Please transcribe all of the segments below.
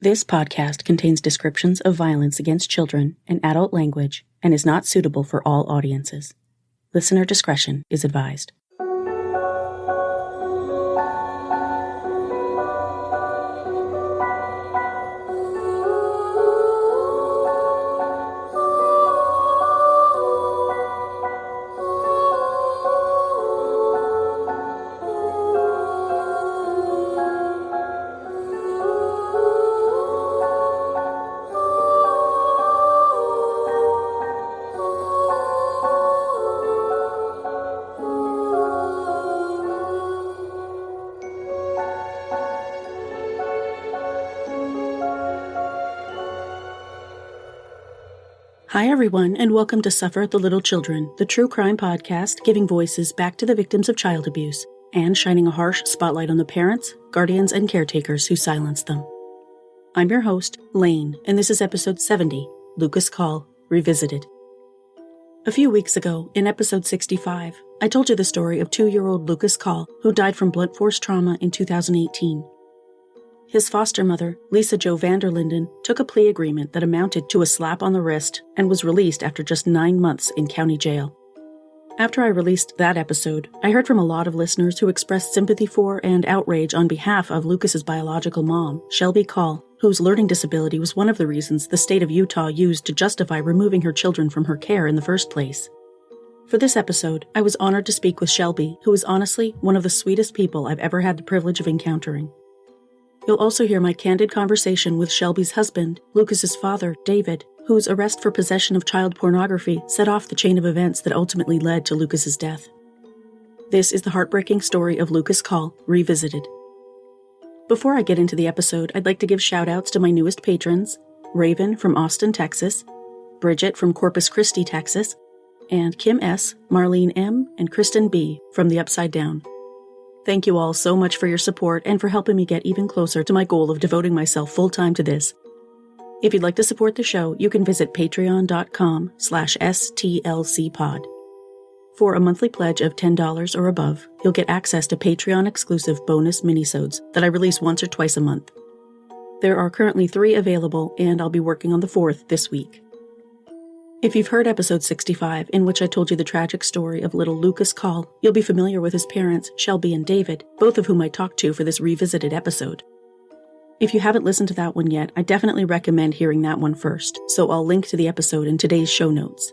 This podcast contains descriptions of violence against children and adult language and is not suitable for all audiences. Listener discretion is advised. Hi, everyone, and welcome to Suffer the Little Children, the true crime podcast giving voices back to the victims of child abuse and shining a harsh spotlight on the parents, guardians, and caretakers who silenced them. I'm your host, Lane, and this is episode 70, Lucas Call, Revisited. A few weeks ago, in episode 65, I told you the story of 2-year-old Lucas Call, who died from blunt force trauma in 2018. His foster mother, Jo Vanderlinden, took a plea agreement that amounted to a slap on the wrist and was released after just 9 months in county jail. After I released that episode, I heard from a lot of listeners who expressed sympathy for and outrage on behalf of Lucas's biological mom, Shelby Call, whose learning disability was one of the reasons the state of Utah used to justify removing her children from her care in the first place. For this episode, I was honored to speak with Shelby, who is honestly one of the sweetest people I've ever had the privilege of encountering. You'll also hear my candid conversation with Shelby's husband, Lucas's father, David, whose arrest for possession of child pornography set off the chain of events that ultimately led to Lucas's death. This is the heartbreaking story of Lucas Call, Revisited. Before I get into the episode, I'd like to give shout-outs to my newest patrons, Raven from Austin, Texas, Bridget from Corpus Christi, Texas, and Kim S., Marlene M., and Kristen B. from the Upside Down. Thank you all so much for your support and for helping me get even closer to my goal of devoting myself full-time to this. If you'd like to support the show, you can visit patreon.com/stlcpod. For a monthly pledge of $10 or above, you'll get access to Patreon-exclusive bonus minisodes that I release once or twice a month. There are currently 3 available, and I'll be working on the 4th this week. If you've heard episode 65, in which I told you the tragic story of little Lucas Call, you'll be familiar with his parents, Shelby and David, both of whom I talked to for this revisited episode. If you haven't listened to that one yet, I definitely recommend hearing that one first, so I'll link to the episode in today's show notes.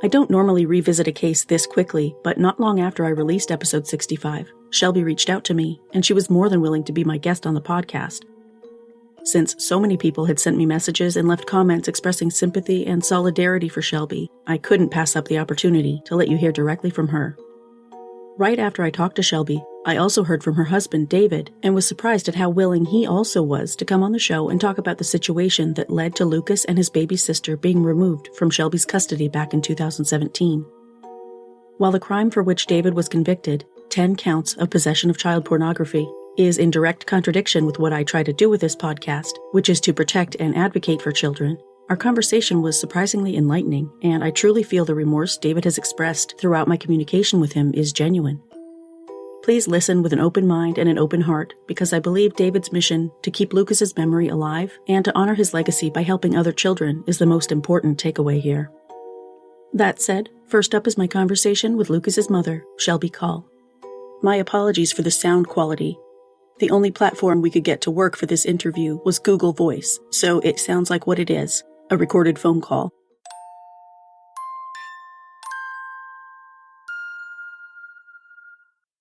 I don't normally revisit a case this quickly, but not long after I released episode 65, Shelby reached out to me, and she was more than willing to be my guest on the podcast. Since so many people had sent me messages and left comments expressing sympathy and solidarity for Shelby, I couldn't pass up the opportunity to let you hear directly from her. Right after I talked to Shelby, I also heard from her husband, David, and was surprised at how willing he also was to come on the show and talk about the situation that led to Lucas and his baby sister being removed from Shelby's custody back in 2017. While the crime for which David was convicted, 10 counts of possession of child pornography, is in direct contradiction with what I try to do with this podcast, which is to protect and advocate for children, our conversation was surprisingly enlightening, and I truly feel the remorse David has expressed throughout my communication with him is genuine. Please listen with an open mind and an open heart, because I believe David's mission to keep Lucas's memory alive and to honor his legacy by helping other children is the most important takeaway here. That said, first up is my conversation with Lucas's mother, Shelby Call. My apologies for the sound quality. The only platform we could get to work for this interview was Google Voice, so it sounds like what it is, a recorded phone call.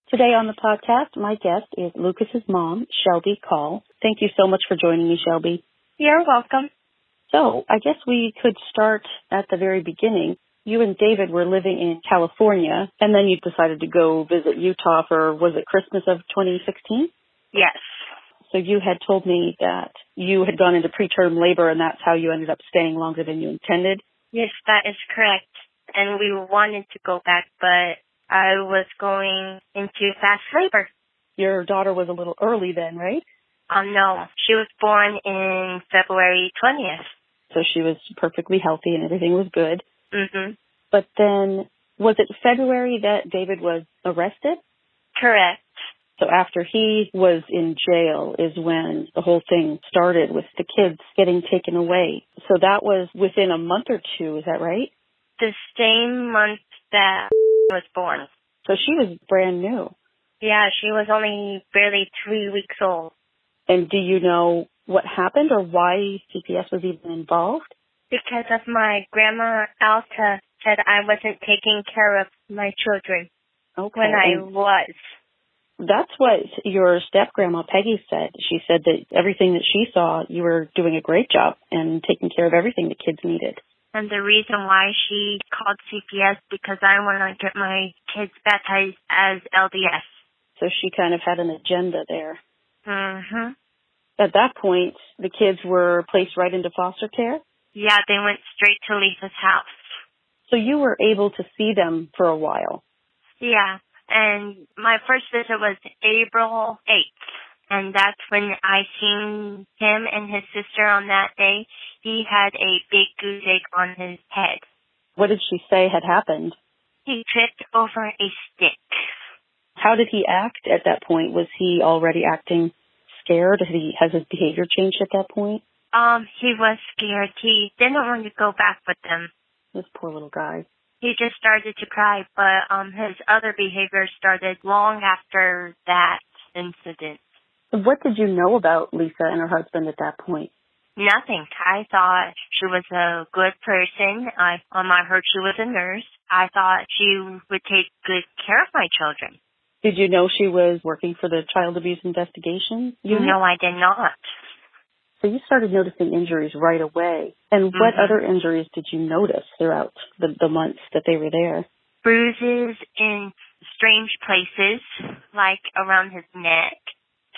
Today on the podcast, my guest is Lucas's mom, Shelby Call. Thank you so much for joining me, Shelby. You're welcome. So, I guess we could start at the very beginning. You and David were living in California, and then you decided to go visit Utah for, was it Christmas of 2016? Yes. So you had told me that you had gone into preterm labor and that's how you ended up staying longer than you intended? Yes, that is correct. And we wanted to go back, but I was going into fast labor. Your daughter was a little early then, right? No. She was born in February 20th. So she was perfectly healthy and everything was good. Mm-hmm. But then, was it February that David was arrested? Correct. So after he was in jail is when the whole thing started with the kids getting taken away. So that was within a month or two, is that right? The same month that was born. So she was brand new. Yeah, she was only barely 3 weeks old. And do you know what happened or why CPS was even involved? Because of my grandma Alta said I wasn't taking care of my children when I was. That's what your step-grandma Peggy said. She said that everything that she saw, you were doing a great job and taking care of everything the kids needed. And the reason why she called CPS because I want to get my kids baptized as LDS. So she kind of had an agenda there. Mm-hmm. At that point, the kids were placed right into foster care? Yeah, they went straight to Lisa's house. So you were able to see them for a while? Yeah, and my first visit was April 8th. And that's when I seen him and his sister on that day. He had a big goose egg on his head. What did she say had happened? He tripped over a stick. How did he act at that point? Was he already acting scared? Has his behavior changed at that point? He was scared. He didn't want to go back with them. This poor little guy. He just started to cry, but his other behavior started long after that incident. What did you know about Lisa and her husband at that point? Nothing. I thought she was a good person. I heard she was a nurse. I thought she would take good care of my children. Did you know she was working for the Child Abuse Investigation Unit? No, I did not. So you started noticing injuries right away. And what other injuries did you notice throughout the months that they were there? Bruises in strange places, like around his neck,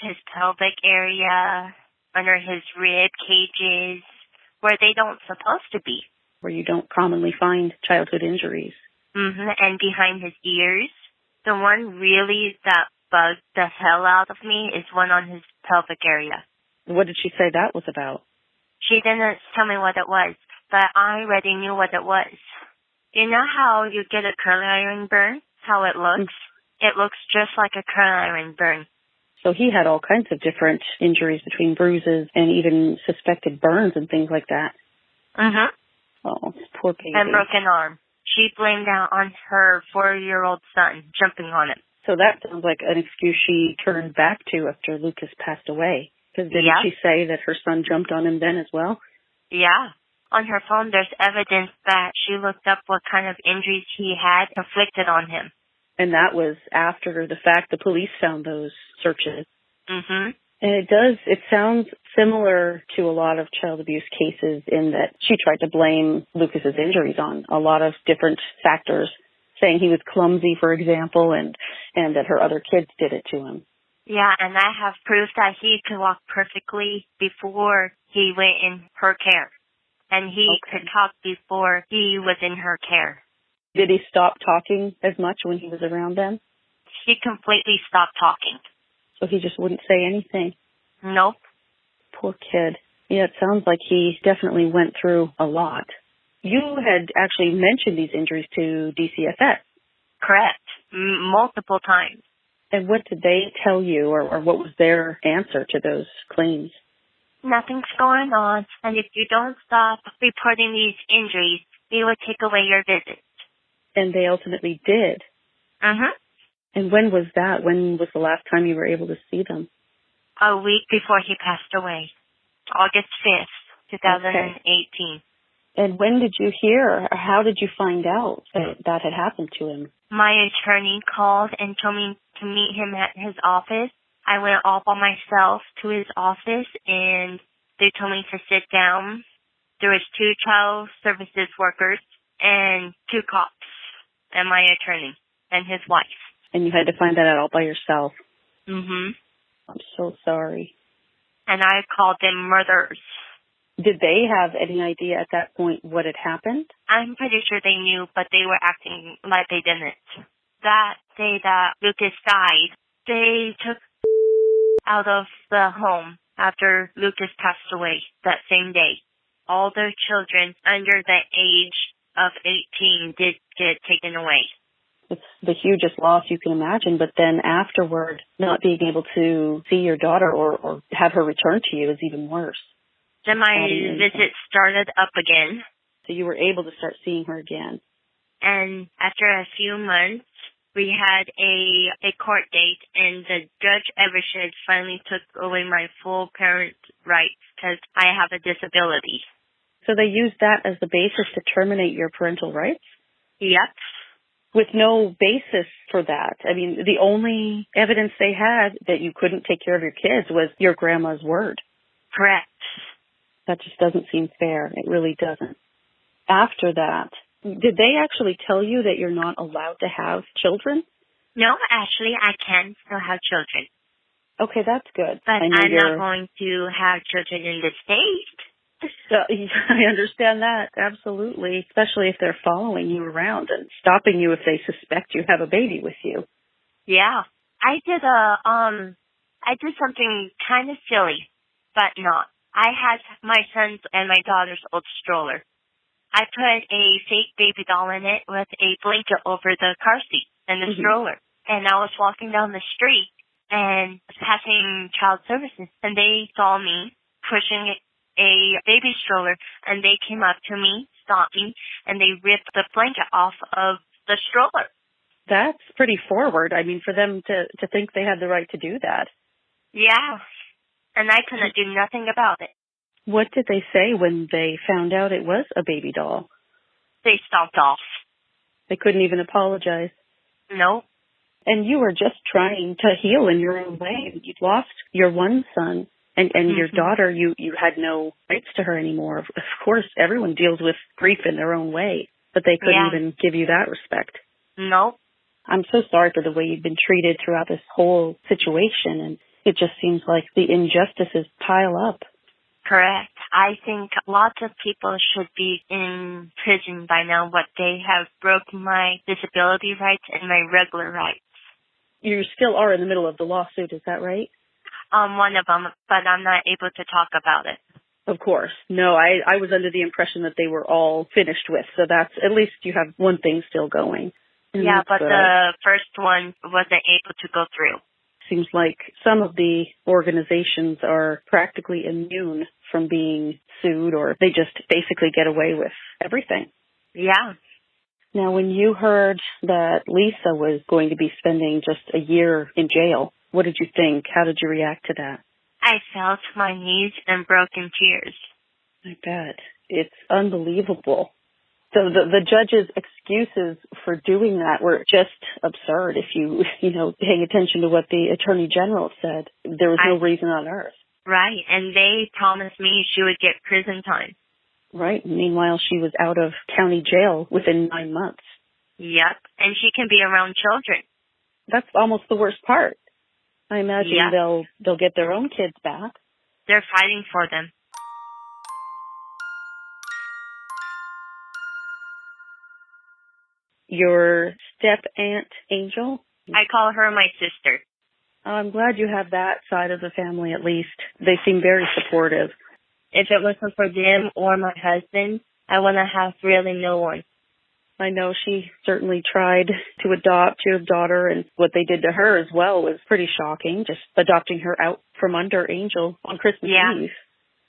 his pelvic area, under his rib cages, where they don't supposed to be. Where you don't commonly find childhood injuries. And behind his ears. The one really that bugged the hell out of me is one on his pelvic area. What did she say that was about? She didn't tell me what it was, but I already knew what it was. You know how you get a curling iron burn? How it looks? It looks just like a curling iron burn. So he had all kinds of different injuries between bruises and even suspected burns and things like that. Oh, poor baby. And broken arm. She blamed that on her 4-year-old son jumping on him. So that sounds like an excuse she turned back to after Lucas passed away. Because didn't she say that her son jumped on him then as well? Yeah. On her phone, there's evidence that she looked up what kind of injuries he had inflicted on him. And that was after the fact the police found those searches. And it sounds similar to a lot of child abuse cases in that she tried to blame Lucas's injuries on a lot of different factors, saying he was clumsy, for example, and that her other kids did it to him. Yeah, and I have proof that he could walk perfectly before he went in her care. And he could talk before he was in her care. Did he stop talking as much when he was around them? He completely stopped talking. So he just wouldn't say anything? Nope. Poor kid. Yeah, it sounds like he definitely went through a lot. You had actually mentioned these injuries to DCFS. Correct. Multiple times. And what did they tell you, or what was their answer to those claims? Nothing's going on, and if you don't stop reporting these injuries, we will take away your visit. And they ultimately did? And when was that? When was the last time you were able to see them? A week before he passed away. August 5th, 2018. And when did you hear, or how did you find out that had happened to him? My attorney called and told me to meet him at his office. I went all by myself to his office, and they told me to sit down. There was 2 child services workers and 2 cops and my attorney and his wife. And you had to find that out all by yourself? I'm so sorry. And I called them murderers. Did they have any idea at that point what had happened? I'm pretty sure they knew, but they were acting like they didn't. That day that Lucas died, they took out of the home after Lucas passed away that same day. All their children under the age of 18 did get taken away. It's the hugest loss you can imagine, but then afterward, not being able to see your daughter or have her return to you is even worse. Then my visit started up again. So you were able to start seeing her again. And after a few months, we had a court date, and the judge Evershed finally took away my full parent rights because I have a disability. So they used that as the basis to terminate your parental rights? Yep. With no basis for that. I mean, the only evidence they had that you couldn't take care of your kids was your grandma's word. Correct. That just doesn't seem fair. It really doesn't. After that, did they actually tell you that you're not allowed to have children? No, actually, I can still have children. Okay, that's good. But I'm not going to have children in the state. I understand that, absolutely, especially if they're following you around and stopping you if they suspect you have a baby with you. Yeah. I did something kind of silly, but not. I had my son's and my daughter's old stroller. I put a fake baby doll in it with a blanket over the car seat and the stroller. And I was walking down the street and passing child services, and they saw me pushing a baby stroller, and they came up to me, stopped me, and they ripped the blanket off of the stroller. That's pretty forward. I mean, for them to think they had the right to do that. Yeah. And I couldn't do nothing about it. What did they say when they found out it was a baby doll? They stomped off. They couldn't even apologize? No. And you were just trying to heal in your own way. You'd lost your one son, and your daughter, you had no rights to her anymore. Of course, everyone deals with grief in their own way, but they couldn't even give you that respect. No. I'm so sorry for the way you've been treated throughout this whole situation, and it just seems like the injustices pile up. Correct. I think lots of people should be in prison by now, but they have broken my disability rights and my regular rights. You still are in the middle of the lawsuit, is that right? One of them, but I'm not able to talk about it. Of course. No, I was under the impression that they were all finished with, so that's, at least you have one thing still going. Yeah, but the first one wasn't able to go through. Seems like some of the organizations are practically immune from being sued, or they just basically get away with everything. Yeah. Now, when you heard that Lisa was going to be spending just a year in jail, what did you think? How did you react to that? I fell to my knees and broke in tears. I bet. It's unbelievable. So the judge's excuses for doing that were just absurd. If you paying attention to what the Attorney General said, there was no reason on earth. Right, and they promised me she would get prison time. Right. Meanwhile, she was out of county jail within 9 months. Yep, and she can be around children. That's almost the worst part. I imagine they'll get their own kids back. They're fighting for them. Your step-aunt, Angel? I call her my sister. I'm glad you have that side of the family, at least. They seem very supportive. If it wasn't for them or my husband, I wouldn't have really no one. I know she certainly tried to adopt your daughter, and what they did to her as well was pretty shocking, just adopting her out from under Angel on Christmas Eve.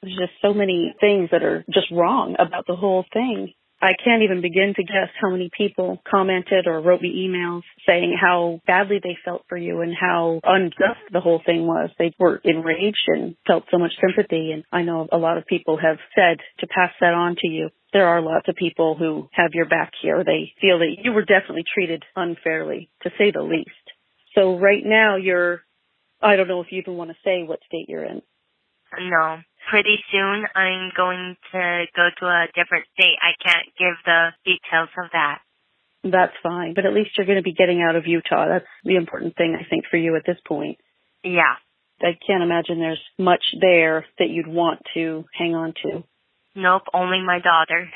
There's just so many things that are just wrong about the whole thing. I can't even begin to guess how many people commented or wrote me emails saying how badly they felt for you and how unjust the whole thing was. They were enraged and felt so much sympathy. And I know a lot of people have said to pass that on to you. There are lots of people who have your back here. They feel that you were definitely treated unfairly, to say the least. So right now I don't know if you even want to say what state you're in. No. Pretty soon I'm going to go to a different state. I can't give the details of that. That's fine, but at least you're going to be getting out of Utah. That's the important thing, I think, for you at this point. Yeah. I can't imagine there's much there that you'd want to hang on to. Nope, only my daughter.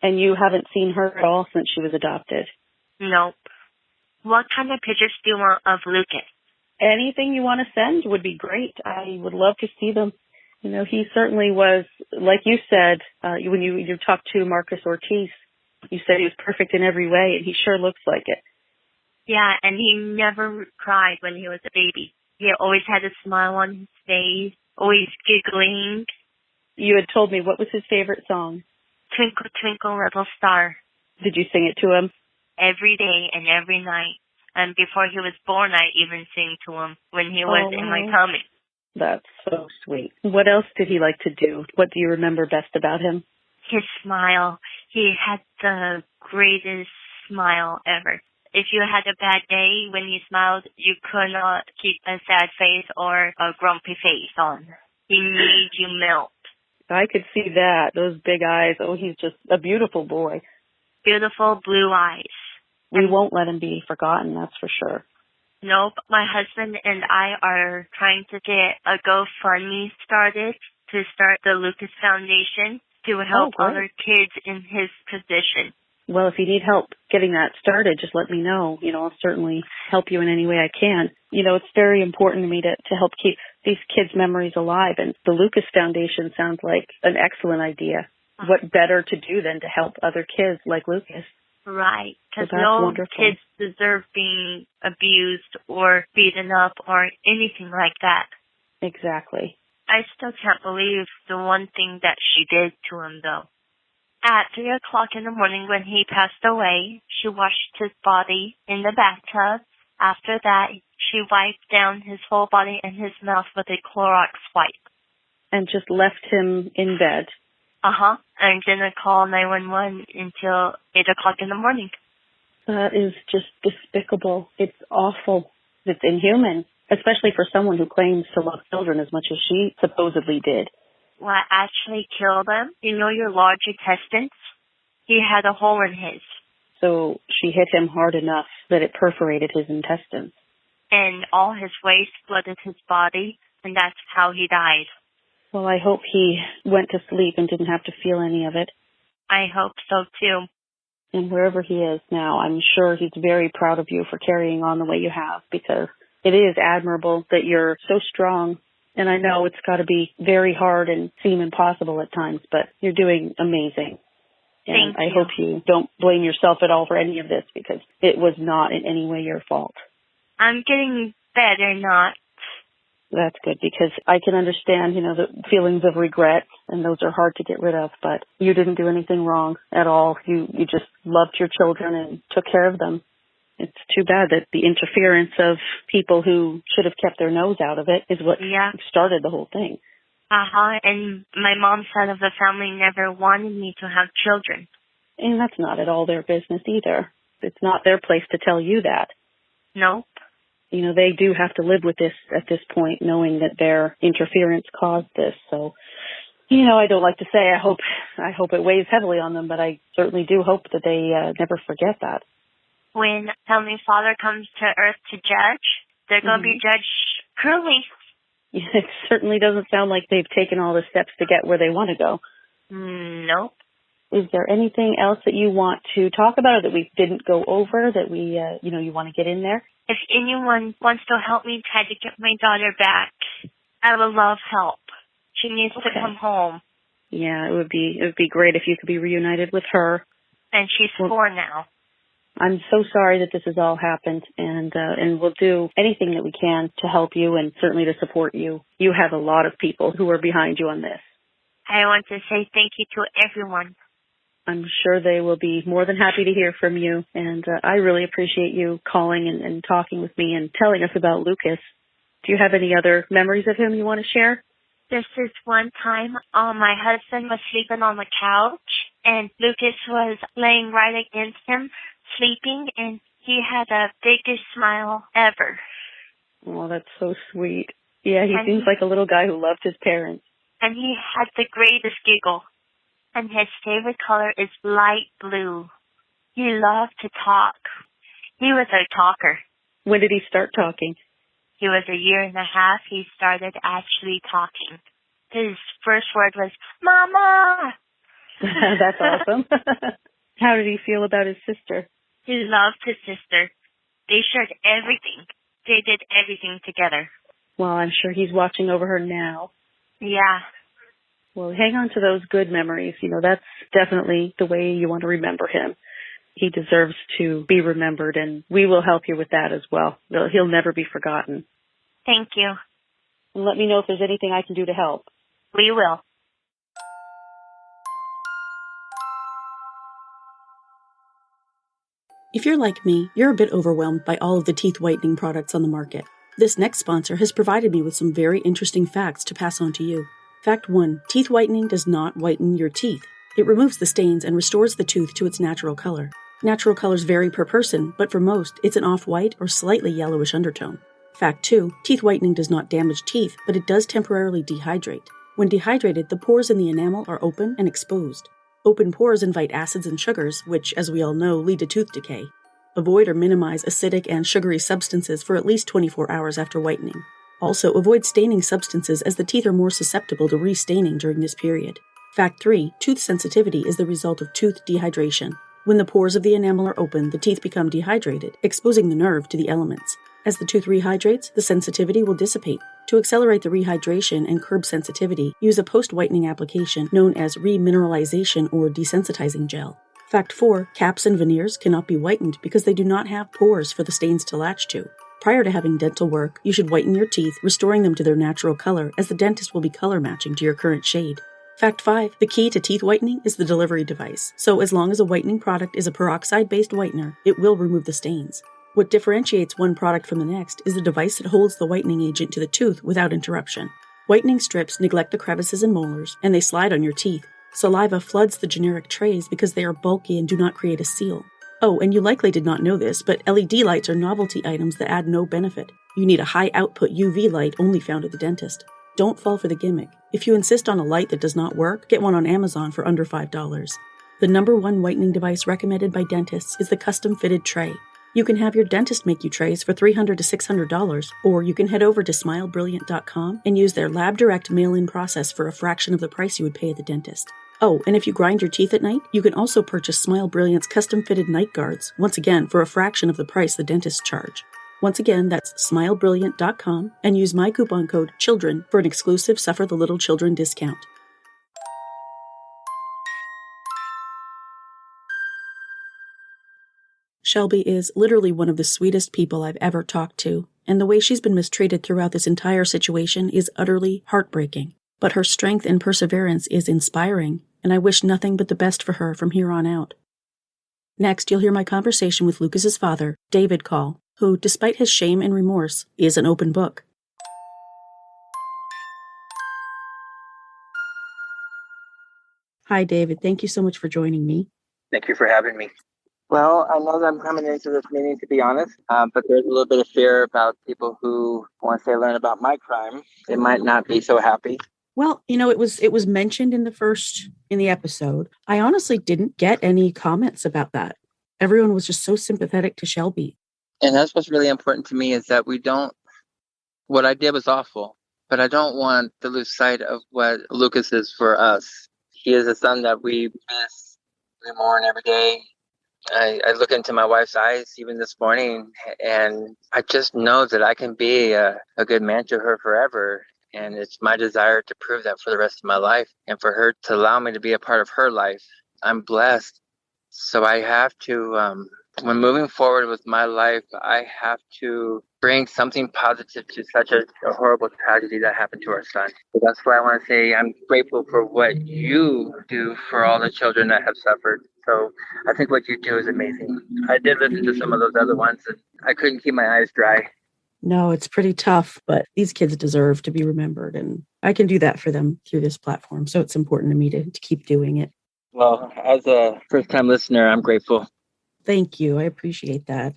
And you haven't seen her at all since she was adopted? Nope. What kind of pictures do you want of Lucas? Anything you want to send would be great. I would love to see them. He certainly was, like you said, when you talked to Marcus Ortiz, you said he was perfect in every way, and he sure looks like it. Yeah, and he never cried when he was a baby. He always had a smile on his face, always giggling. You had told me, what was his favorite song? Twinkle, twinkle, little star. Did you sing it to him? Every day and every night. And before he was born, I even sang to him when he was in my tummy. That's so sweet. What else did he like to do? What do you remember best about him? His smile. He had the greatest smile ever. If you had a bad day, when he smiled, you could not keep a sad face or a grumpy face on. He made you melt. I could see that. Those big eyes. Oh, he's just a beautiful boy. Beautiful blue eyes. We won't let him be forgotten, that's for sure. Nope. My husband and I are trying to get a GoFundMe started to start the Lucas Foundation to help other kids in his position. Well, if you need help getting that started, just let me know. I'll certainly help you in any way I can. It's very important to me to help keep these kids' memories alive, and the Lucas Foundation sounds like an excellent idea. What better to do than to help other kids like Lucas? Right, because no kids deserve being abused or beaten up or anything like that. Exactly. I still can't believe the one thing that she did to him, though. At 3 o'clock in the morning when he passed away, she washed his body in the bathtub. After that, she wiped down his whole body and his mouth with a Clorox wipe. And just left him in bed. Uh-huh. And didn't call 911 until 8 o'clock in the morning. That is just despicable. It's awful. It's inhuman, especially for someone who claims to love children as much as she supposedly did. What actually killed him? You know your large intestines? He had a hole in his. So she hit him hard enough that it perforated his intestines. And all his waste flooded his body, and that's how he died. Well, I hope he went to sleep and didn't have to feel any of it. I hope so, too. And wherever he is now, I'm sure he's very proud of you for carrying on the way you have, because it is admirable that you're so strong. And I know it's got to be very hard and seem impossible at times, but you're doing amazing. And I hope you don't blame yourself at all for any of this, because it was not in any way your fault. I'm getting better, not. That's good, because I can understand, the feelings of regret, and those are hard to get rid of, but you didn't do anything wrong at all. You just loved your children and took care of them. It's too bad that the interference of people who should have kept their nose out of it is what started the whole thing. Uh-huh, and my mom's side of the family never wanted me to have children. And that's not at all their business either. It's not their place to tell you that. Nope. They do have to live with this at this point, knowing that their interference caused this. So, I don't like to say I hope it weighs heavily on them, but I certainly do hope that they never forget that. When Heavenly Father comes to earth to judge, they're going to be judged cruelly. It certainly doesn't sound like they've taken all the steps to get where they want to go. Nope. Is there anything else that you want to talk about or that we didn't go over that we, you want to get in there? If anyone wants to help me try to get my daughter back, I would love help. She needs to come home. Yeah, it would be great if you could be reunited with her. And she's 4 now. I'm so sorry that this has all happened, and we'll do anything that we can to help you and certainly to support you. You have a lot of people who are behind you on this. I want to say thank you to everyone. I'm sure they will be more than happy to hear from you, and I really appreciate you calling and talking with me and telling us about Lucas. Do you have any other memories of him you want to share? This is one time my husband was sleeping on the couch, and Lucas was laying right against him, sleeping, and he had the biggest smile ever. Oh, that's so sweet. Yeah, he seems like a little guy who loved his parents. And he had the greatest giggle. And his favorite color is light blue. He loved to talk. He was a talker. When did he start talking? He was 1.5 years. He started actually talking. His first word was, Mama! That's awesome. How did he feel about his sister? He loved his sister. They shared everything. They did everything together. Well, I'm sure he's watching over her now. Yeah. Well, hang on to those good memories. That's definitely the way you want to remember him. He deserves to be remembered, and we will help you with that as well. He'll never be forgotten. Thank you. And let me know if there's anything I can do to help. We will. If you're like me, you're a bit overwhelmed by all of the teeth whitening products on the market. This next sponsor has provided me with some very interesting facts to pass on to you. Fact 1. Teeth whitening does not whiten your teeth. It removes the stains and restores the tooth to its natural color. Natural colors vary per person, but for most, it's an off-white or slightly yellowish undertone. Fact 2. Teeth whitening does not damage teeth, but it does temporarily dehydrate. When dehydrated, the pores in the enamel are open and exposed. Open pores invite acids and sugars, which, as we all know, lead to tooth decay. Avoid or minimize acidic and sugary substances for at least 24 hours after whitening. Also, avoid staining substances as the teeth are more susceptible to restaining during this period. Fact 3. Tooth sensitivity is the result of tooth dehydration. When the pores of the enamel are open, the teeth become dehydrated, exposing the nerve to the elements. As the tooth rehydrates, the sensitivity will dissipate. To accelerate the rehydration and curb sensitivity, use a post-whitening application known as remineralization or desensitizing gel. Fact 4. Caps and veneers cannot be whitened because they do not have pores for the stains to latch to. Prior to having dental work, you should whiten your teeth, restoring them to their natural color, as the dentist will be color matching to your current shade. Fact 5. The key to teeth whitening is the delivery device. So as long as a whitening product is a peroxide-based whitener, it will remove the stains. What differentiates one product from the next is the device that holds the whitening agent to the tooth without interruption. Whitening strips neglect the crevices and molars, and they slide on your teeth. Saliva floods the generic trays because they are bulky and do not create a seal. Oh, and you likely did not know this, but LED lights are novelty items that add no benefit. You need a high-output UV light only found at the dentist. Don't fall for the gimmick. If you insist on a light that does not work, get one on Amazon for under $5. The number one whitening device recommended by dentists is the custom-fitted tray. You can have your dentist make you trays for $300 to $600, or you can head over to smilebrilliant.com and use their lab direct mail-in process for a fraction of the price you would pay at the dentist. Oh, and if you grind your teeth at night, you can also purchase Smile Brilliant's custom-fitted night guards, once again for a fraction of the price the dentists charge. Once again, that's smilebrilliant.com, and use my coupon code CHILDREN for an exclusive Suffer the Little Children discount. Shelby is literally one of the sweetest people I've ever talked to, and the way she's been mistreated throughout this entire situation is utterly heartbreaking. But her strength and perseverance is inspiring, and I wish nothing but the best for her from here on out. Next, you'll hear my conversation with Lucas's father, David Call, who, despite his shame and remorse, is an open book. Hi, David. Thank you so much for joining me. Thank you for having me. Well, I know that I'm coming into this meeting, to be honest, but there's a little bit of fear about people who, once they learn about my crime, they might not be so happy. Well, it was mentioned in the episode. I honestly didn't get any comments about that. Everyone was just so sympathetic to Shelby. And that's what's really important to me, is that what I did was awful, but I don't want to lose sight of what Lucas is for us. He is a son that we miss, we mourn every day. I look into my wife's eyes even this morning, and I just know that I can be a good man to her forever. And it's my desire to prove that for the rest of my life, and for her to allow me to be a part of her life. I'm blessed. So I have to, when moving forward with my life, I have to bring something positive to such a horrible tragedy that happened to our son. So that's why I want to say I'm grateful for what you do for all the children that have suffered. So I think what you do is amazing. I did listen to some of those other ones, and I couldn't keep my eyes dry. No, it's pretty tough, but these kids deserve to be remembered, and I can do that for them through this platform. So it's important to me to keep doing it. Well, as a first-time listener, I'm grateful. Thank you. I appreciate that.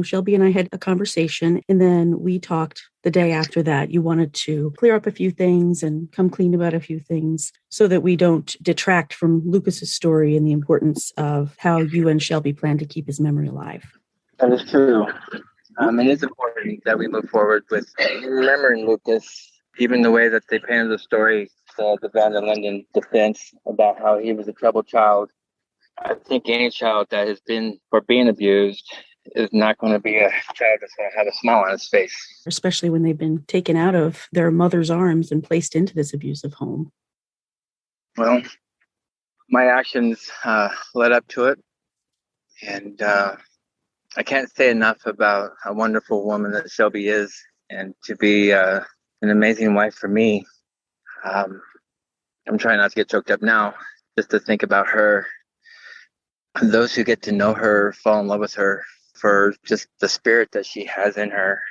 Shelby and I had a conversation, and then we talked the day after that. You wanted to clear up a few things and come clean about a few things so that we don't detract from Lucas's story and the importance of how you and Shelby plan to keep his memory alive. That is true. It is important that we move forward with remembering Lucas, even the way that they painted the story, the Vanderlinden defense about how he was a troubled child. I think any child that has been or being abused is not going to be a child that's going to have a smile on his face. Especially when they've been taken out of their mother's arms and placed into this abusive home. Well, my actions led up to it. And I can't say enough about how wonderful woman that Shelby is, and to be an amazing wife for me. Um, I'm trying not to get choked up now, just to think about her. Those who get to know her fall in love with her for just the spirit that she has in her.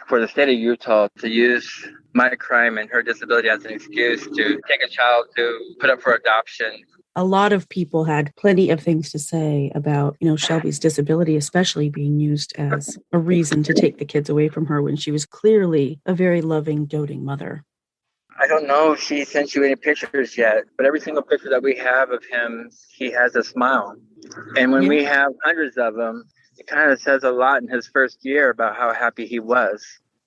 For the state of Utah to use my crime and her disability as an excuse to take a child to put up for adoption. A lot of people had plenty of things to say about, Shelby's disability, especially being used as a reason to take the kids away from her when she was clearly a very loving, doting mother. I don't know if she sent you any pictures yet, but every single picture that we have of him, he has a smile. And when we have hundreds of them, it kind of says a lot in his first year about how happy he was.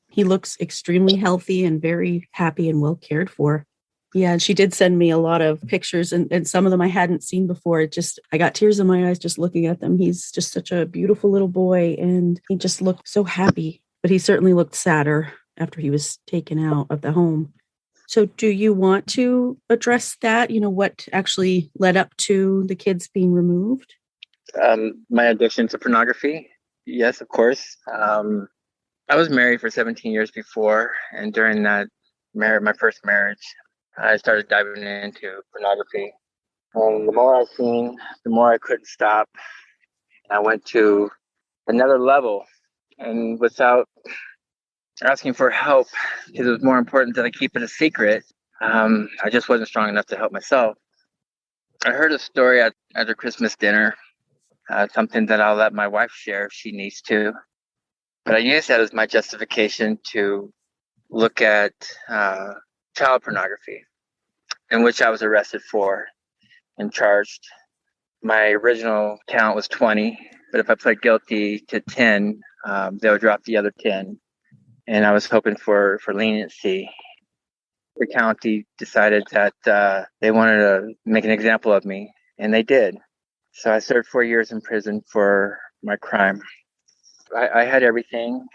He looks extremely healthy and very happy and well cared for. Yeah, and she did send me a lot of pictures, and some of them I hadn't seen before. I got tears in my eyes just looking at them. He's just such a beautiful little boy, and he just looked so happy. But he certainly looked sadder after he was taken out of the home. So do you want to address that? What actually led up to the kids being removed? My addiction to pornography. Yes, of course. I was married for 17 years before, and during that my first marriage, I started diving into pornography. And the more I seen, the more I couldn't stop. I went to another level, and without asking for help, because it was more important that I keep it a secret, I just wasn't strong enough to help myself. I heard a story at a Christmas dinner, something that I'll let my wife share if she needs to. But I used that as my justification to look at child pornography, in which I was arrested for and charged. My original count was 20, but if I pled guilty to 10, they would drop the other 10. And I was hoping for leniency. The county decided that they wanted to make an example of me, and they did. So I served 4 years in prison for my crime. I had everything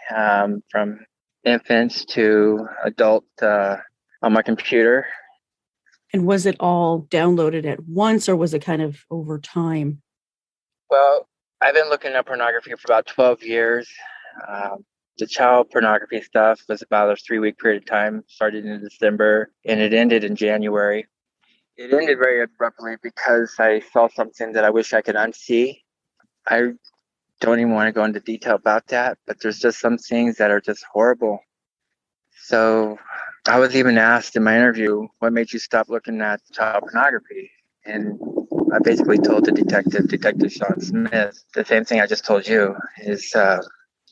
from infants to adult on my computer. And was it all downloaded at once, or was it kind of over time? Well, I've been looking at pornography for about 12 years. The child pornography stuff was about a 3-week period of time, started in December, and it ended in January. It ended very abruptly because I saw something that I wish I could unsee. I don't even want to go into detail about that, but there's just some things that are just horrible. So I was even asked in my interview, what made you stop looking at child pornography? And I basically told Detective Sean Smith, the same thing I just told you, is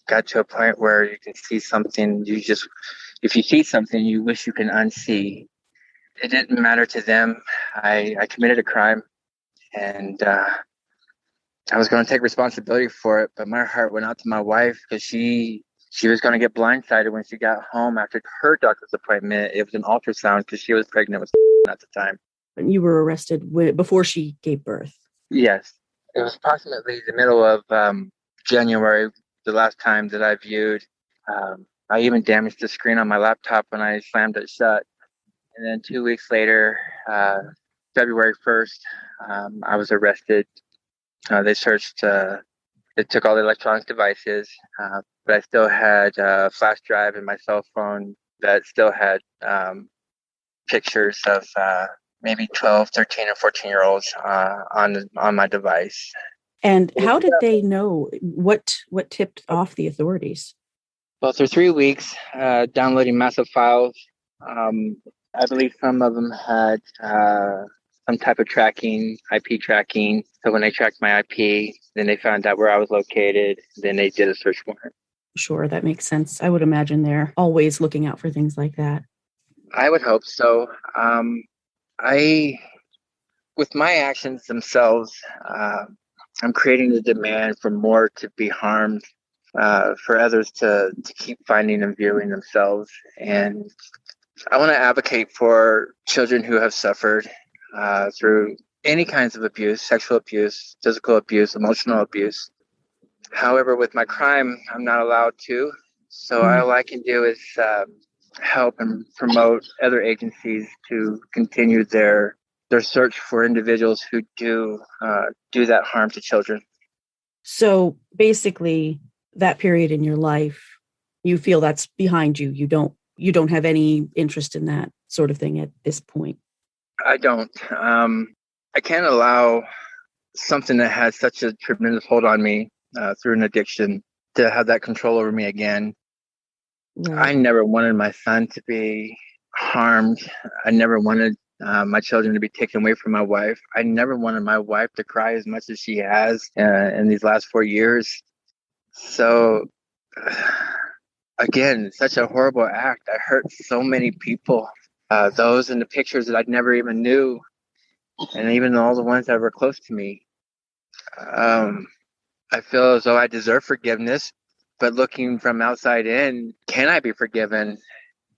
got to a point where you can see something, if you see something, you wish you can unsee. It didn't matter to them. I committed a crime, and I was going to take responsibility for it, but my heart went out to my wife because she was going to get blindsided when she got home after her doctor's appointment. It was an ultrasound because she was pregnant with at the time. And you were arrested before she gave birth? Yes. It was approximately the middle of January, the last time that I viewed. I even damaged the screen on my laptop when I slammed it shut. And then 2 weeks later, February 1st, I was arrested. They searched, they took all the electronic devices, but I still had a flash drive in my cell phone that still had pictures of maybe 12, 13, or 14-year-olds on my device. And how did they know? What tipped off the authorities? Well, for 3 weeks, downloading massive files. I believe some of them had some type of tracking, IP tracking. So when they tracked my IP, then they found out where I was located. Then they did a search warrant. Sure, that makes sense. I would imagine they're always looking out for things like that. I would hope so. With my actions themselves, I'm creating a demand for more to be harmed, for others to keep finding and viewing themselves. And I want to advocate for children who have suffered through any kinds of abuse, sexual abuse, physical abuse, emotional abuse. However, with my crime, I'm not allowed to. So all I can do is help and promote other agencies to continue their search for individuals who do that harm to children. So basically, that period in your life, you feel that's behind you. You don't have any interest in that sort of thing at this point. I don't. I can't allow something that has such a tremendous hold on me through an addiction to have that control over me again. Right. I never wanted my son to be harmed. I never wanted my children to be taken away from my wife. I never wanted my wife to cry as much as she has in these last 4 years. So, again, such a horrible act. I hurt so many people. Those in the pictures that I never even knew, and even all the ones that were close to me. I feel as though I deserve forgiveness, but looking from outside in, can I be forgiven?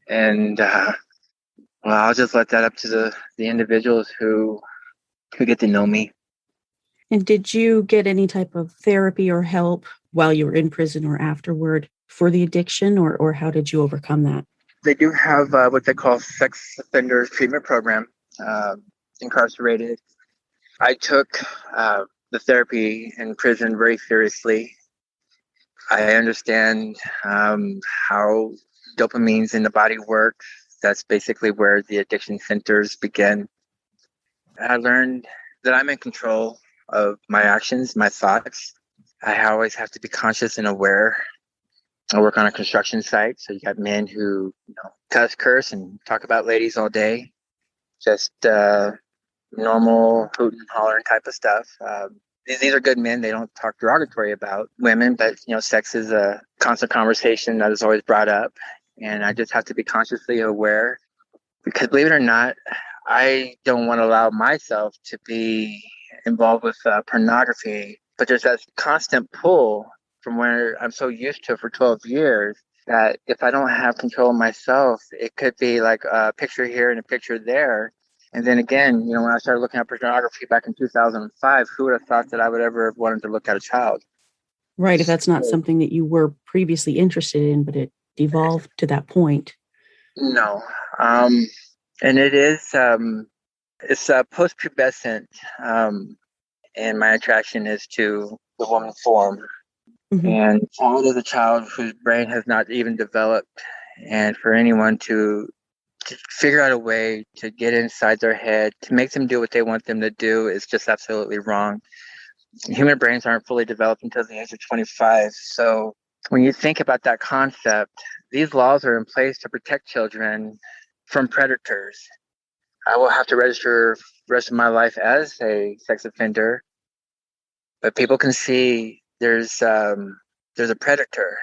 And well, I'll just let that up to the individuals who get to know me. And did you get any type of therapy or help while you were in prison or afterward for the addiction, or how did you overcome that? They do have what they call sex offenders treatment program, incarcerated. I took the therapy in prison very seriously. I understand how dopamines in the body work. That's basically where the addiction centers begin. I learned that I'm in control of my actions, my thoughts. I always have to be conscious and aware. I work on a construction site, so you got men who cuss, curse, and talk about ladies all day. Just normal hoot and hollering type of stuff. These are good men. They don't talk derogatory about women, but sex is a constant conversation that is always brought up, and I just have to be consciously aware. Because believe it or not, I don't want to allow myself to be involved with pornography, but there's that constant pull from where I'm so used to it for 12 years that if I don't have control of myself, it could be like a picture here and a picture there. And then again, when I started looking at pornography back in 2005, who would have thought that I would ever have wanted to look at a child? Right. If that's not something that you were previously interested in, but it devolved to that point. No. And it is, it's post-pubescent, and my attraction is to the woman form. Mm-hmm. And child is a child whose brain has not even developed. And for anyone to figure out a way to get inside their head, to make them do what they want them to do is just absolutely wrong. Human brains aren't fully developed until the age of 25. So when you think about that concept, these laws are in place to protect children from predators. I will have to register the rest of my life as a sex offender, but people can see there's a predator.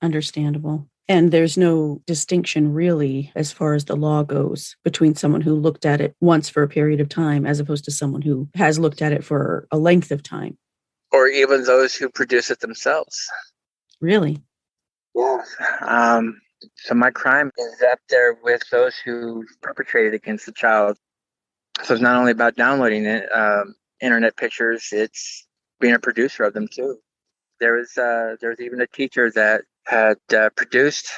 Understandable. And there's no distinction really as far as the law goes between someone who looked at it once for a period of time as opposed to someone who has looked at it for a length of time. Or even those who produce it themselves. Really? Yeah. So my crime is up there with those who perpetrated against the child. So it's not only about downloading it, internet pictures, it's being a producer of them too. There was even a teacher that had produced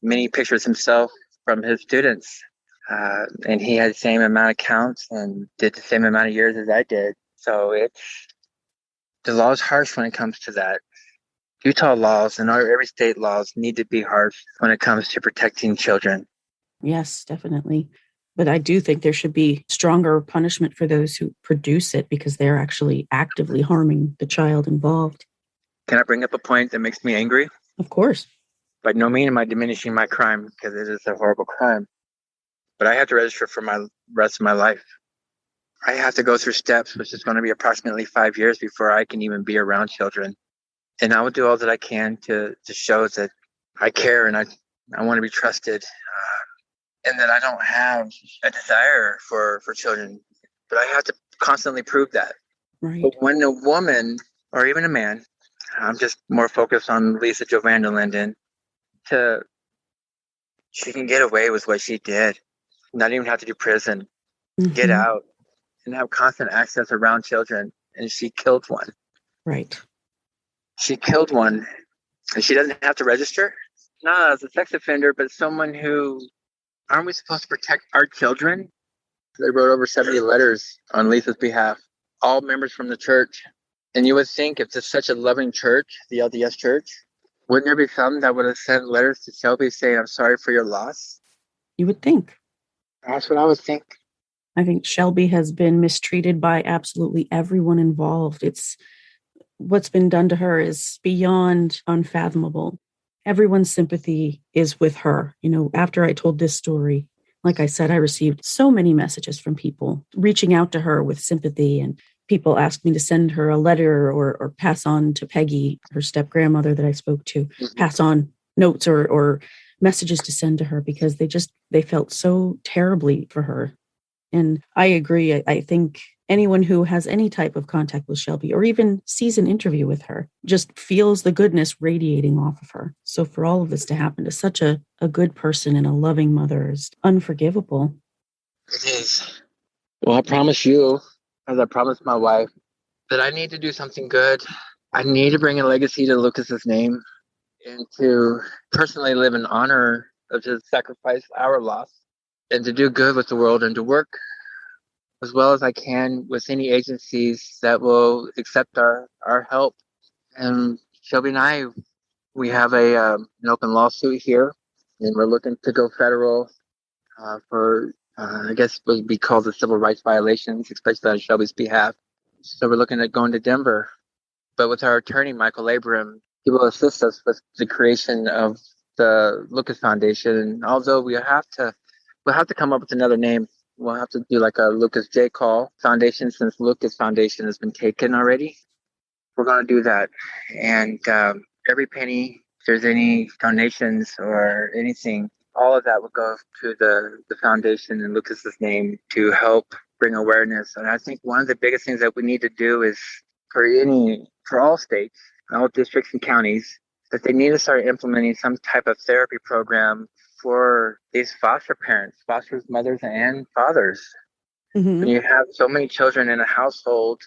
many pictures himself from his students. And he had the same amount of counts and did the same amount of years as I did. So the law is harsh when it comes to that. Utah laws and every state laws need to be harsh when it comes to protecting children. Yes, definitely. But I do think there should be stronger punishment for those who produce it because they're actually actively harming the child involved. Can I bring up a point that makes me angry? Of course. By no means am I diminishing my crime because it is a horrible crime. But I have to register for my rest of my life. I have to go through steps, which is going to be approximately 5 years before I can even be around children. And I will do all that I can to show that I care and I want to be trusted, and that I don't have a desire for children. But I have to constantly prove that. Right. But when a woman or even a man, I'm just more focused on Lisa Jo Vanderlinden, she can get away with what she did, not even have to do prison, get out and have constant access around children. And she killed one. Right. She killed one and she doesn't have to register. No, as a sex offender, but someone who, aren't we supposed to protect our children? They wrote over 70 letters on Lisa's behalf, all members from the church. And you would think if it's such a loving church, the LDS church, wouldn't there be some that would have sent letters to Shelby saying, I'm sorry for your loss? You would think. That's what I would think. I think Shelby has been mistreated by absolutely everyone involved. It's what's been done to her is beyond unfathomable. Everyone's sympathy is with her. After I told this story, like I said, I received so many messages from people reaching out to her with sympathy, and people asked me to send her a letter or pass on to Peggy, her step-grandmother that I spoke to, pass on notes or messages to send to her because they felt so terribly for her. And I agree. I think anyone who has any type of contact with Shelby or even sees an interview with her just feels the goodness radiating off of her. So for all of this to happen to such a good person and a loving mother is unforgivable. It is. Well, I promise you, as I promised my wife, that I need to do something good. I need to bring a legacy to Lucas's name and to personally live in honor of his sacrifice, our loss, and to do good with the world and to work as well as I can with any agencies that will accept our help. And Shelby and I, we have an open lawsuit here, and we're looking to go federal for, I guess, what would be called the civil rights violations, especially on Shelby's behalf. So we're looking at going to Denver. But with our attorney, Michael Abram, he will assist us with the creation of the Lucas Foundation. And although we'll have to come up with another name. We'll have to do like a Lucas J. Call Foundation since Lucas Foundation has been taken already. We're going to do that. And every penny, if there's any donations or anything, all of that will go to the foundation in Lucas's name to help bring awareness. And I think one of the biggest things that we need to do is for all states, all districts and counties, that they need to start implementing some type of therapy program for these foster parents, foster mothers and fathers. Mm-hmm. When you have so many children in a household,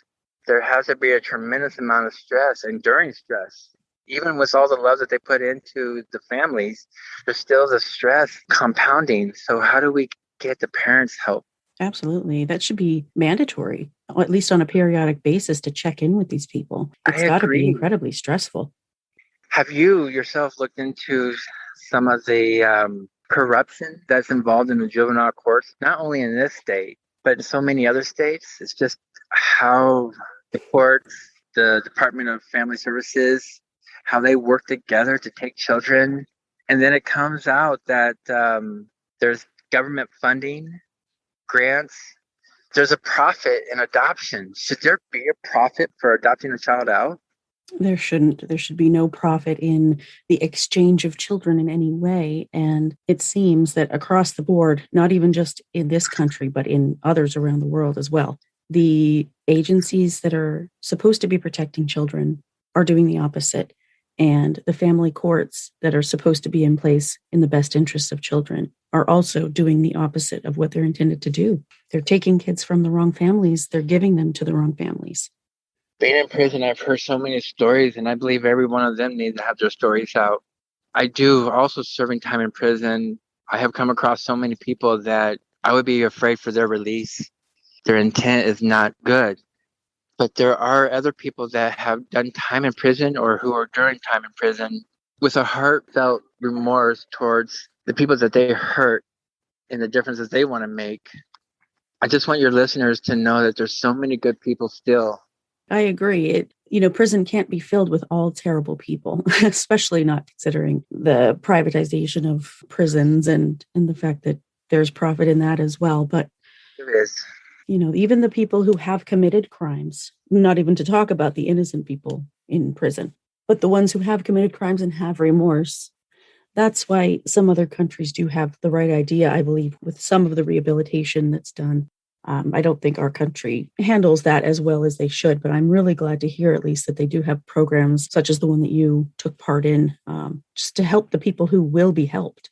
there has to be a tremendous amount of stress, enduring stress. Even with all the love that they put into the families, there's still the stress compounding. So how do we get the parents help? Absolutely. That should be mandatory, or at least on a periodic basis, to check in with these people. It's got to be incredibly stressful. Have you yourself looked into some of the corruption that's involved in the juvenile courts, not only in this state, but in so many other states? It's just how the courts, the Department of Family Services, how they work together to take children. And then it comes out that there's government funding, grants. There's a profit in adoption. Should there be a profit for adopting a child out? There shouldn't. There should be no profit in the exchange of children in any way. And it seems that across the board, not even just in this country, but in others around the world as well, the agencies that are supposed to be protecting children are doing the opposite. And the family courts that are supposed to be in place in the best interests of children are also doing the opposite of what they're intended to do. They're taking kids from the wrong families. They're giving them to the wrong families. Being in prison, I've heard so many stories, and I believe every one of them needs to have their stories out. I do also serving time in prison. I have come across so many people that I would be afraid for their release. Their intent is not good. But there are other people that have done time in prison or who are during time in prison with a heartfelt remorse towards the people that they hurt and the differences they want to make. I just want your listeners to know that there's so many good people still. I agree. Prison can't be filled with all terrible people, especially not considering the privatization of prisons and the fact that there's profit in that as well. But there is. Even the people who have committed crimes, not even to talk about the innocent people in prison, but the ones who have committed crimes and have remorse. That's why some other countries do have the right idea, I believe, with some of the rehabilitation that's done. I don't think our country handles that as well as they should, but I'm really glad to hear at least that they do have programs such as the one that you took part in, just to help the people who will be helped.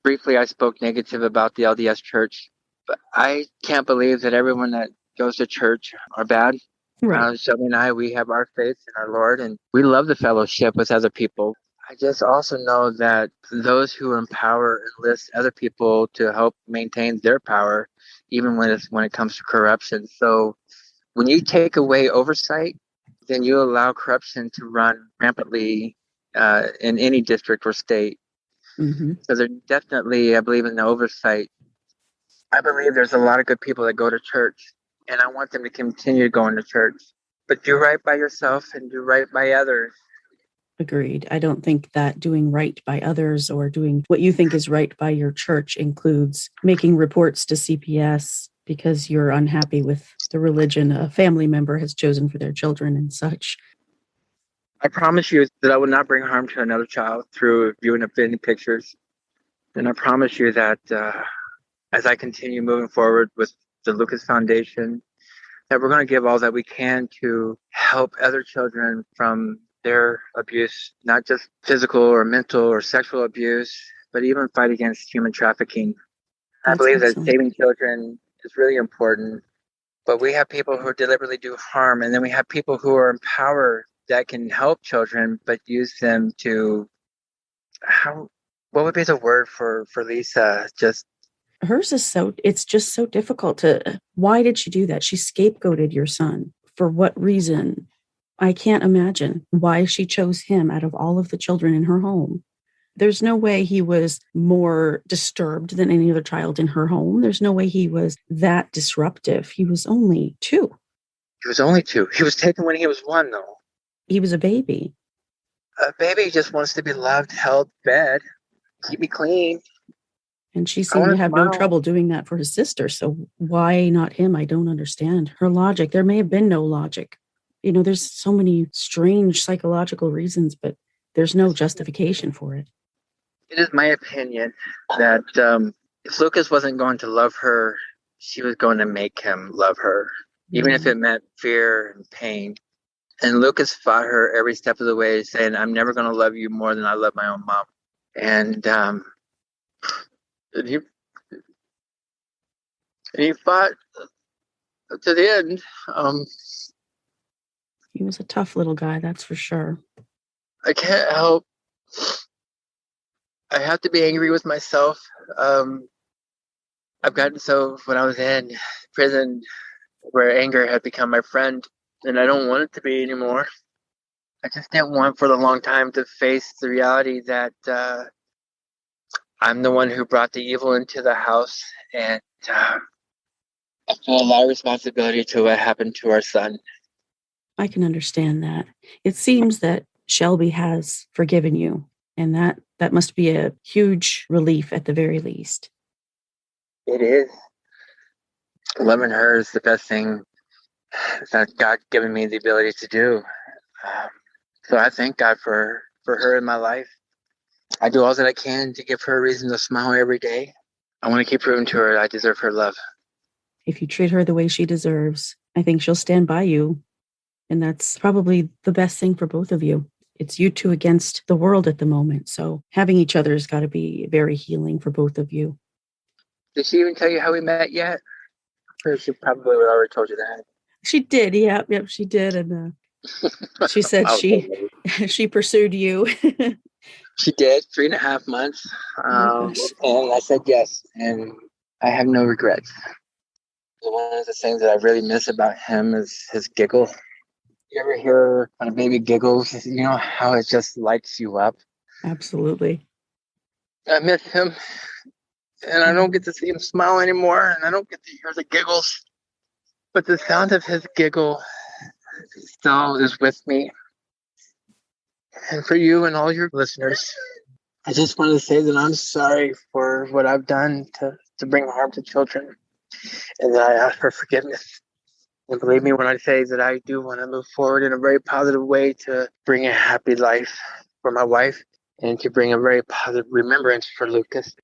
Briefly, I spoke negative about the LDS Church, but I can't believe that everyone that goes to church are bad. Right. Shelby and I, we have our faith in our Lord, and we love the fellowship with other people. I just also know that those who empower enlist other people to help maintain their power, even when it comes to corruption. So when you take away oversight, then you allow corruption to run rampantly in any district or state. Mm-hmm. So there definitely, I believe in the oversight. I believe there's a lot of good people that go to church, and I want them to continue going to church. But do right by yourself and do right by others. Agreed. I don't think that doing right by others or doing what you think is right by your church includes making reports to CPS because you're unhappy with the religion a family member has chosen for their children and such. I promise you that I will not bring harm to another child through viewing offending pictures. And I promise you that as I continue moving forward with the Lucas Foundation, that we're going to give all that we can to help other children from their abuse, not just physical or mental or sexual abuse, but even fight against human trafficking. I believe that saving children is really important, but we have people who deliberately do harm, and then we have people who are in power that can help children, but use them to, what would be the word for Lisa? Just hers is it's just so difficult why did she do that? She scapegoated your son. For what reason? I can't imagine why she chose him out of all of the children in her home. There's no way he was more disturbed than any other child in her home. There's no way he was that disruptive. He was only 2. He was only 2. He was taken when he was 1, though. He was a baby. A baby just wants to be loved, held, fed, keep me clean. And she seemed to have no trouble doing that for his sister. So why not him? I don't understand her logic. There may have been no logic. There's so many strange psychological reasons, but there's no justification for it. It is my opinion that if Lucas wasn't going to love her, she was going to make him love her, even if it meant fear and pain. And Lucas fought her every step of the way, saying, I'm never going to love you more than I love my own mom. And he fought to the end. He was a tough little guy, that's for sure. I can't help. I have to be angry with myself. I've gotten so when I was in prison where anger had become my friend, and I don't want it to be anymore. I just didn't want for the long time to face the reality that I'm the one who brought the evil into the house, and I feel a lot of responsibility to what happened to our son. I can understand that. It seems that Shelby has forgiven you, and that must be a huge relief at the very least. It is. Loving her is the best thing that God given me the ability to do. So I thank God for her in my life. I do all that I can to give her a reason to smile every day. I want to keep proving to her I deserve her love. If you treat her the way she deserves, I think she'll stand by you. And that's probably the best thing for both of you. It's you two against the world at the moment. So having each other has got to be very healing for both of you. Did she even tell you how we met yet? Or she probably already told you that. She did. Yep, she did. And she said she pursued you. She did, 3.5 months. And I said yes. And I have no regrets. One of the things that I really miss about him is his giggle. You ever hear when a baby giggles, you know how it just lights you up? Absolutely. I miss him, and I don't get to see him smile anymore, and I don't get to hear the giggles. But the sound of his giggle still is with me. And for you and all your listeners, I just want to say that I'm sorry for what I've done to bring harm to children, and that I ask for forgiveness. And believe me when I say that I do want to move forward in a very positive way to bring a happy life for my wife and to bring a very positive remembrance for Lucas.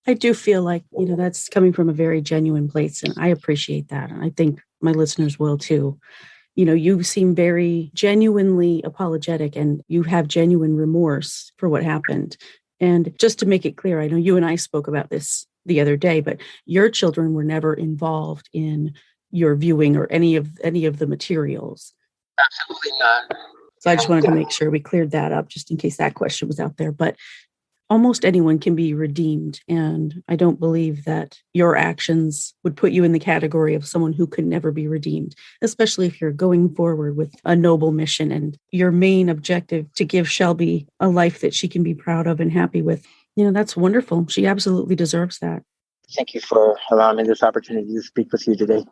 I do feel like, that's coming from a very genuine place, and I appreciate that. And I think my listeners will too. You seem very genuinely apologetic, and you have genuine remorse for what happened. And just to make it clear, I know you and I spoke about this the other day, but your children were never involved in your viewing or any of the materials. Absolutely not. So I just wanted to make sure we cleared that up just in case that question was out there. But almost anyone can be redeemed, and I don't believe that your actions would put you in the category of someone who could never be redeemed, especially if you're going forward with a noble mission and your main objective to give Shelby a life that she can be proud of and happy with. That's wonderful. She absolutely deserves that. Thank you for allowing me this opportunity to speak with you today.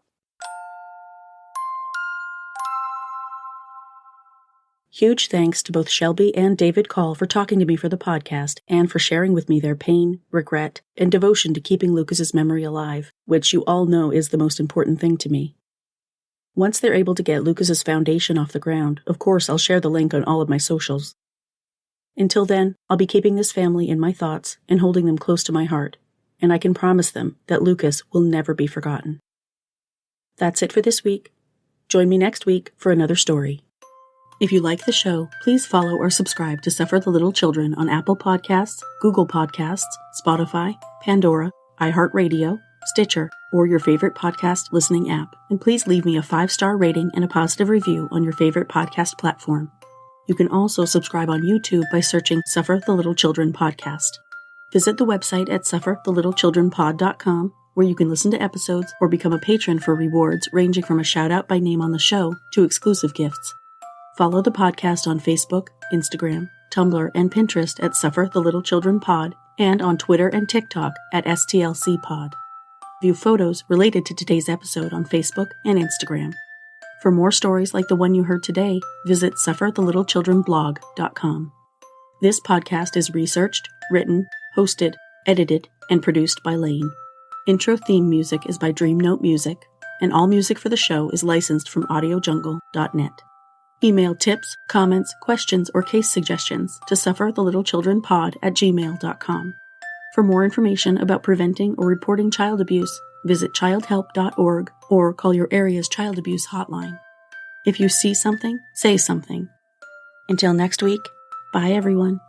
Huge thanks to both Shelby and David Call for talking to me for the podcast and for sharing with me their pain, regret, and devotion to keeping Lucas's memory alive, which you all know is the most important thing to me. Once they're able to get Lucas's foundation off the ground, of course I'll share the link on all of my socials. Until then, I'll be keeping this family in my thoughts and holding them close to my heart, and I can promise them that Lucas will never be forgotten. That's it for this week. Join me next week for another story. If you like the show, please follow or subscribe to Suffer the Little Children on Apple Podcasts, Google Podcasts, Spotify, Pandora, iHeartRadio, Stitcher, or your favorite podcast listening app. And please leave me a 5-star rating and a positive review on your favorite podcast platform. You can also subscribe on YouTube by searching Suffer the Little Children Podcast. Visit the website at sufferthelittlechildrenpod.com, where you can listen to episodes or become a patron for rewards ranging from a shout-out by name on the show to exclusive gifts. Follow the podcast on Facebook, Instagram, Tumblr, and Pinterest at Suffer the Little Children Pod, and on Twitter and TikTok at STLC Pod. View photos related to today's episode on Facebook and Instagram. For more stories like the one you heard today, visit sufferthelittlechildrenblog.com. This podcast is researched, written, hosted, edited, and produced by Lane. Intro theme music is by Dream Note Music, and all music for the show is licensed from audiojungle.net. Email tips, comments, questions, or case suggestions to sufferthelittlechildrenpod@gmail.com. For more information about preventing or reporting child abuse, visit childhelp.org or call your area's child abuse hotline. If you see something, say something. Until next week, bye everyone.